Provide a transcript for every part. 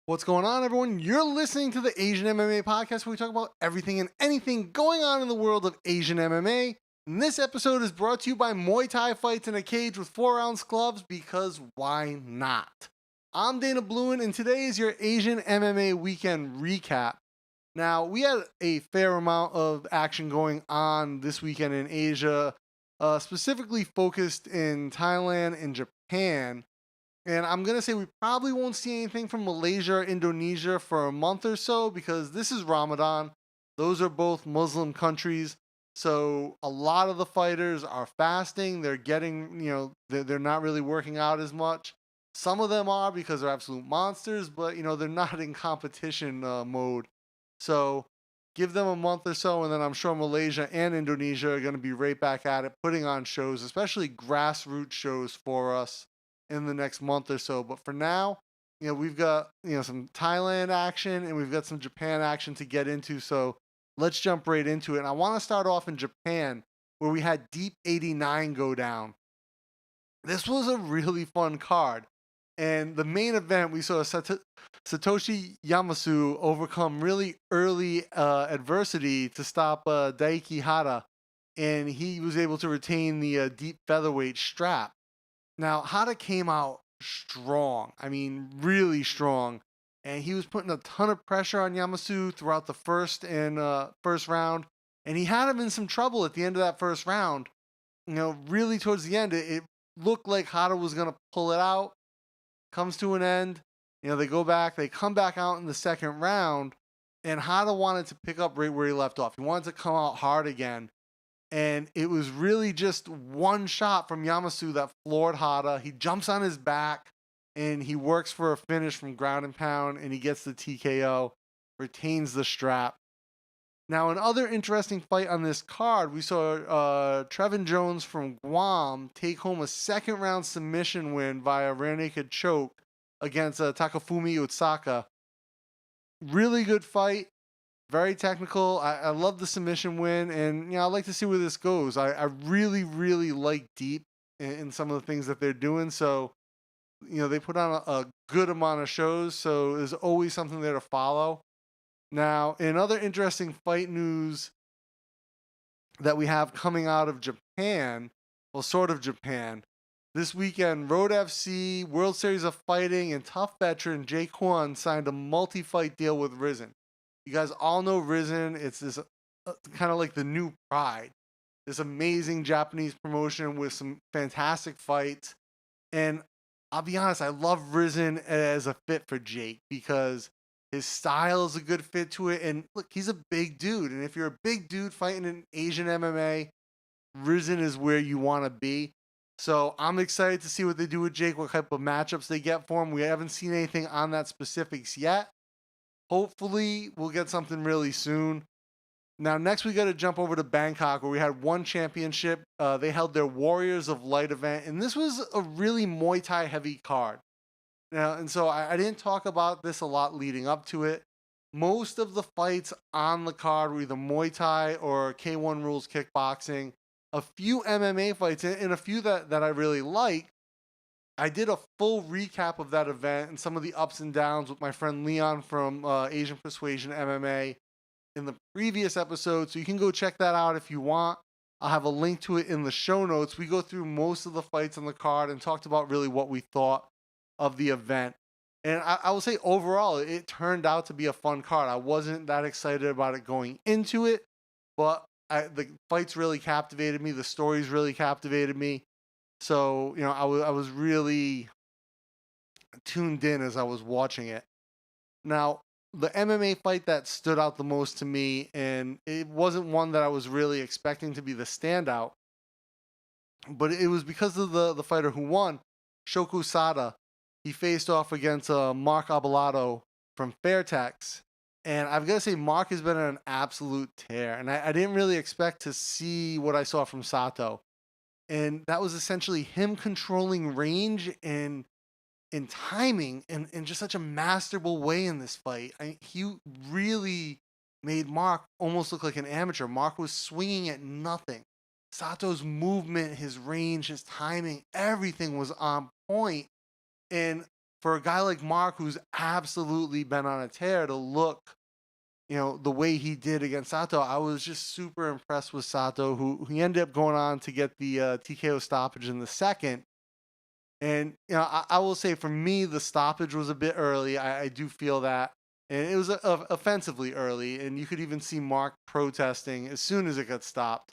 What's going on, everyone? You're listening to the Asian MMA podcast where we talk about everything and anything going on in the world of Asian MMA. And this episode is brought to you by Muay Thai Fights in a Cage with 4-ounce gloves, because why not? I'm Dana Bluen, and today is your Asian MMA weekend recap. Now, we had a fair amount of action going on this weekend in Asia, specifically focused in Thailand and Japan. And I'm going to say we probably won't see anything from Malaysia or Indonesia for a month or so because this is Ramadan. Those are both Muslim countries. So a lot of the fighters are fasting. They're getting, they're not really working out as much. Some of them are because they're absolute monsters, but, they're not in competition mode. So give them a month or so, and then I'm sure Malaysia and Indonesia are going to be right back at it, putting on shows, especially grassroots shows for us in the next month or so. But for now, we've got, some Thailand action and we've got some Japan action to get into. So let's jump right into it. And I want to start off in Japan, where we had DEEP 89 go down. This was a really fun card. And the main event, we saw Satoshi Yamasu overcome really early adversity to stop Daiki Hata. And he was able to retain the DEEP Featherweight strap. Now, Hata came out strong. I mean, really strong. And he was putting a ton of pressure on Yamasu throughout the first round. And he had him in some trouble at the end of that first round. Really towards the end, it looked like Hata was going to pull it out. Comes to an end. They go back. They come back out in the second round. And Hata wanted to pick up right where he left off. He wanted to come out hard again. And it was really just one shot from Yamasu that floored Hata. He jumps on his back and he works for a finish from ground and pound, and he gets the TKO, retains the strap. Now, another interesting fight on this card, we saw Trevin Jones from Guam take home a second round submission win via rear naked choke against Takafumi Utsaka. Really good fight. Very technical. I love the submission win, and I'd like to see where this goes. I really, really like DEEP in some of the things that they're doing. So, they put on a good amount of shows, so there's always something there to follow. Now, in other interesting fight news that we have coming out of Japan, well, sort of Japan, this weekend, Road FC, World Series of Fighting, and Tough veteran Jake Kwon signed a multi-fight deal with Risen. You guys all know Risen. It's this kind of like the new Pride. This amazing Japanese promotion with some fantastic fights. And I'll be honest, I love Risen as a fit for Jake because his style is a good fit to it. And look, he's a big dude. And if you're a big dude fighting in Asian MMA, Risen is where you want to be. So I'm excited to see what they do with Jake, what type of matchups they get for him. We haven't seen anything on that specifics yet. Hopefully, we'll get something really soon. Now, next we got to jump over to Bangkok, where we had one championship. They held their Warriors of Light event, and this was a really Muay Thai heavy card. Now, and so I didn't talk about this a lot leading up to it. Most of the fights on the card were either Muay Thai or K1 rules kickboxing. A few MMA fights, and a few that I really like. I did a full recap of that event and some of the ups and downs with my friend Leon from Asian Persuasion MMA in the previous episode. So you can go check that out if you want. I'll have a link to it in the show notes. We go through most of the fights on the card and talked about really what we thought of the event. And I will say overall, it turned out to be a fun card. I wasn't that excited about it going into it, but the fights really captivated me. The stories really captivated me. So, I was really tuned in as I was watching it. Now, the MMA fight that stood out the most to me, and it wasn't one that I was really expecting to be the standout, but it was because of the fighter who won, Shoku Sada. He faced off against Mark Abalado from Fairtex. And I've got to say, Mark has been on an absolute tear. And I didn't really expect to see what I saw from Sato. And that was essentially him controlling range and timing in just such a masterful way in this fight. He really made Mark almost look like an amateur. Mark was swinging at nothing. Sato's movement, his range, his timing, everything was on point. And for a guy like Mark, who's absolutely been on a tear, to look, the way he did against Sato, I was just super impressed with Sato, who he ended up going on to get the TKO stoppage in the second. And, I will say for me, the stoppage was a bit early. I do feel that. And it was offensively early. And you could even see Mark protesting as soon as it got stopped.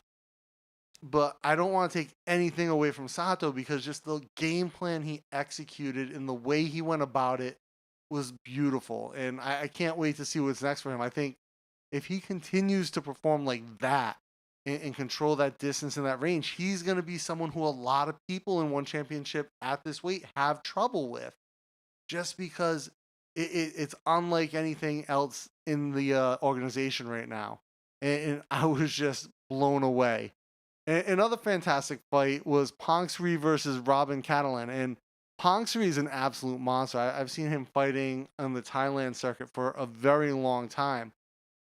But I don't want to take anything away from Sato, because just the game plan he executed and the way he went about it was beautiful. And I can't wait to see what's next for him. I think if he continues to perform like that and control that distance and that range, he's going to be someone who a lot of people in one championship at this weight have trouble with, just because it's unlike anything else in the organization right now. And I was just blown away. Another fantastic fight was Ponksri versus Robin Catalan. And Ponksri is an absolute monster. I've seen him fighting on the Thailand circuit for a very long time.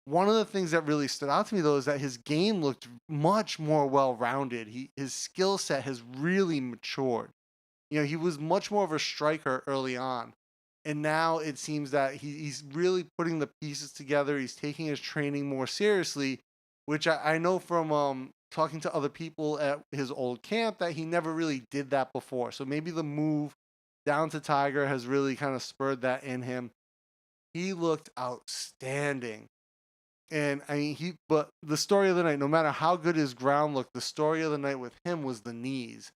One of the things that really stood out to me, though, is that his game looked much more well-rounded. His skill set has really matured. He was much more of a striker early on. And now it seems that he's really putting the pieces together. He's taking his training more seriously, which I know from talking to other people at his old camp that he never really did that before. So maybe the move down to Tiger has really kind of spurred that in him. He looked outstanding. And I mean, but the story of the night, no matter how good his ground looked, the story of the night with him was the knees.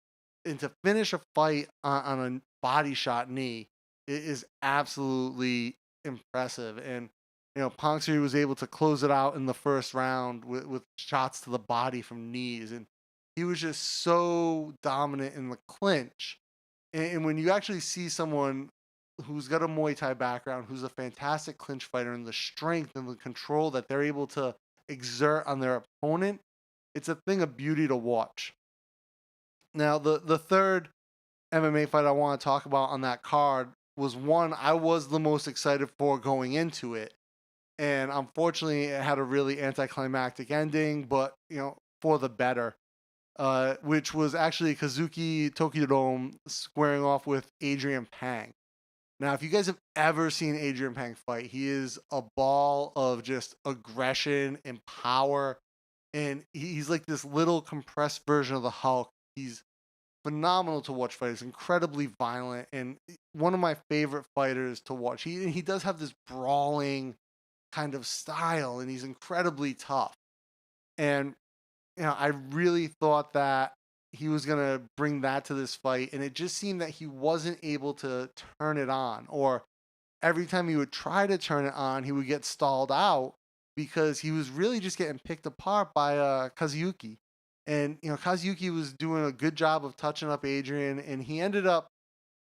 And to finish a fight on a body shot knee, it is absolutely impressive. And, Ponksri was able to close it out in the first round with shots to the body from knees. And he was just so dominant in the clinch. And when you actually see someone who's got a Muay Thai background, who's a fantastic clinch fighter, and the strength and the control that they're able to exert on their opponent, it's a thing of beauty to watch. Now, the third MMA fight I want to talk about on that card was one I was the most excited for going into it. And unfortunately, it had a really anticlimactic ending, but, for the better. Which was actually Kazuki Tokidome squaring off with Adrian Pang. Now, if you guys have ever seen Adrian Pang fight, he is a ball of just aggression and power. And he's like this little compressed version of the Hulk. He's phenomenal to watch fight. He's incredibly violent and one of my favorite fighters to watch. He does have this brawling kind of style, and he's incredibly tough. And, I really thought that he was going to bring that to this fight, and it just seemed that he wasn't able to turn it on, or every time he would try to turn it on, he would get stalled out because he was really just getting picked apart by Kazuyuki. And, Kazuyuki was doing a good job of touching up Adrian, and he ended up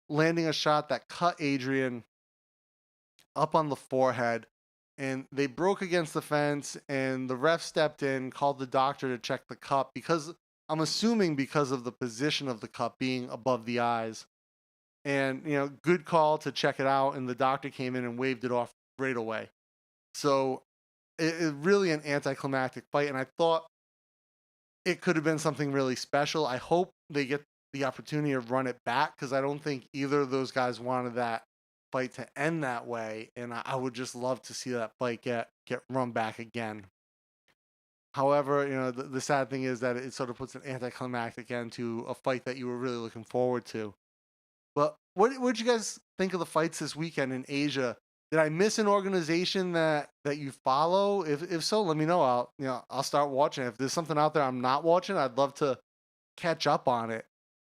landing a shot that cut Adrian up on the forehead. And they broke against the fence, and the ref stepped in, called the doctor to check the cup, because I'm assuming because of the position of the cup being above the eyes. And, good call to check it out, and the doctor came in and waved it off right away. So it really an anticlimactic fight, and I thought it could have been something really special. I hope they get the opportunity to run it back, because I don't think either of those guys wanted that fight to end that way, and I would just love to see that fight get run back again. However, the sad thing is that it sort of puts an anticlimactic end to a fight that you were really looking forward to. But what did you guys think of the fights this weekend in Asia? Did I miss an organization that you follow? If so, let me know. I'll start watching. If there's something out there I'm not watching, I'd love to catch up on it.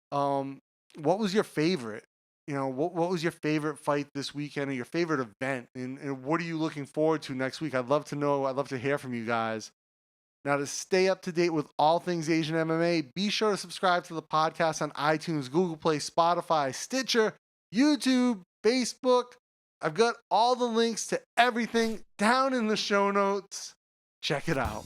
What was your favorite? What was your favorite fight this weekend, or your favorite event, and what are you looking forward to next week? I'd love to know. I'd love to hear from you guys. Now, to stay up to date with all things Asian MMA, be sure to subscribe to the podcast on iTunes, Google Play, Spotify, Stitcher, YouTube, Facebook. I've got all the links to everything down in the show notes. Check it out.